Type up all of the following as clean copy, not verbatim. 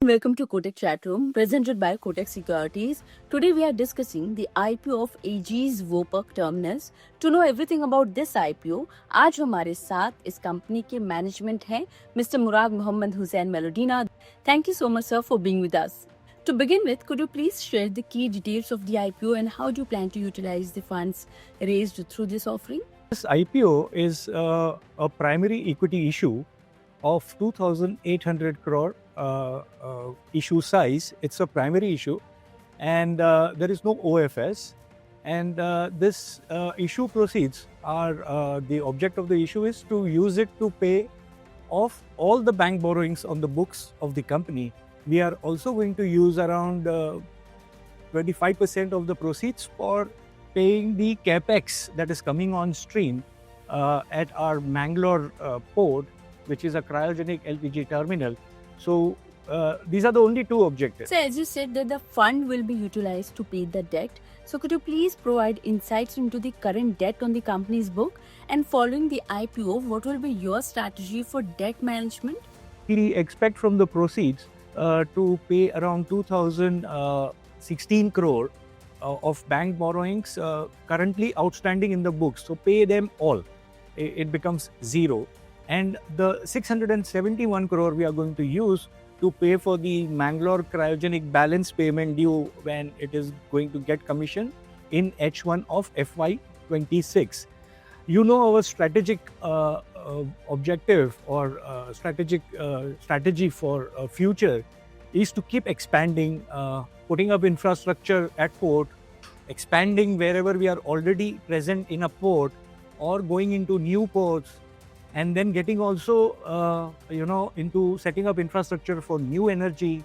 Welcome to Kotak Chatroom, presented by Kotak Securities. Today we are discussing the IPO of Aegis Vopak Terminals. To know everything about this IPO, आज हमारे साथ इस company के management हैं Mr. Murad Moledina. Thank you so much, sir, for being with us. To begin with, could you please share the key details of the IPO and how do you plan to utilize the funds raised through this offering? This IPO is a primary equity issue of 2,800 crore issue size. It's a primary issue and there is no OFS. And this issue proceeds are the object of the issue is to use it to pay off all the bank borrowings on the books of the company. We are also going to use around 25% of the proceeds for paying the capex that is coming on stream at our Mangalore port, which is a cryogenic LPG terminal. So these are the only two objectives. So as you said that the fund will be utilized to pay the debt. So could you please provide insights into the current debt on the company's book, and following the IPO, what will be your strategy for debt management? We expect from the proceeds to pay around 2,016 crore of bank borrowings currently outstanding in the books. So pay them all. It becomes zero. And the 671 crore we are going to use to pay for the Mangalore cryogenic balance payment due when it is going to get commissioned in H1 of FY26. You know, our strategic objective or strategy for future is to keep expanding, putting up infrastructure at port, expanding wherever we are already present in a port or going into new ports, and then getting also, into setting up infrastructure for new energy.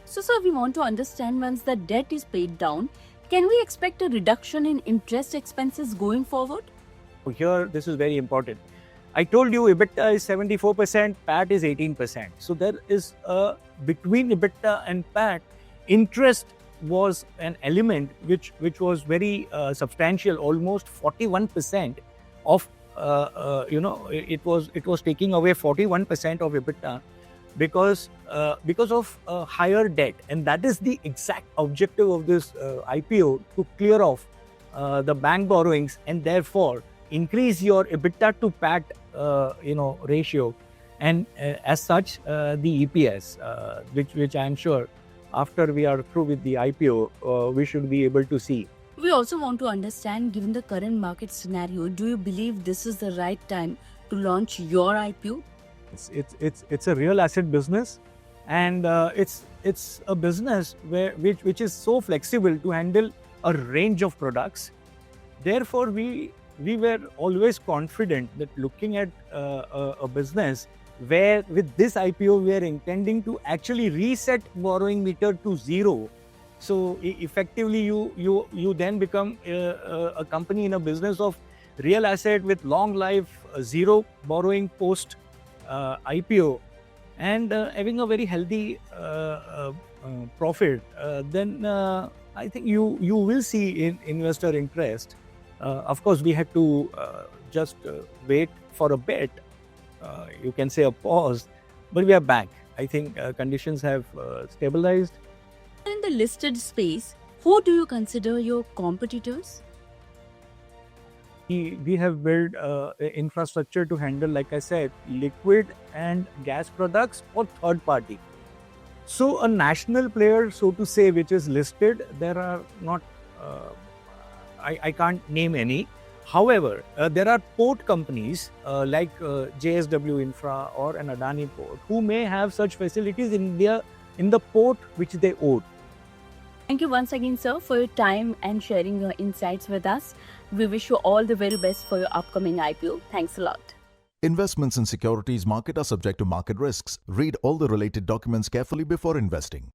So, sir, we want to understand, once the debt is paid down, can we expect a reduction in interest expenses going forward? Here, this is very important. I told you EBITDA is 74%, PAT is 18%. So there is between EBITDA and PAT, interest was an element which was very substantial, almost 41% of it was taking away 41% of EBITDA because of higher debt, and that is the exact objective of this IPO, to clear off the bank borrowings and therefore increase your EBITDA to PAT ratio, and as such the EPS, which I am sure after we are through with the IPO we should be able to see. We also want to understand, given the current market scenario, do you believe this is the right time to launch your IPO? It's a real asset business, and it's a business which is so flexible to handle a range of products. Therefore, we were always confident that looking at a business where with this IPO we are intending to actually reset borrowing meter to zero. So effectively you then become a company in a business of real asset with long life, zero borrowing post IPO, and having a very healthy profit. Then I think you will see in investor interest. Of course, we had to just wait for a bit. You can say a pause, but we are back. I think conditions have stabilized. In the listed space, who do you consider your competitors? We have built infrastructure to handle, like I said, liquid and gas products for third party. So a national player, so to say, which is listed, there are not, I can't name any. However, there are port companies like JSW Infra or an Adani port who may have such facilities in the port which they own. Thank you once again, sir, for your time and sharing your insights with us. We wish you all the very best for your upcoming IPO. Thanks a lot. Investments in securities market are subject to market risks. Read all the related documents carefully before investing.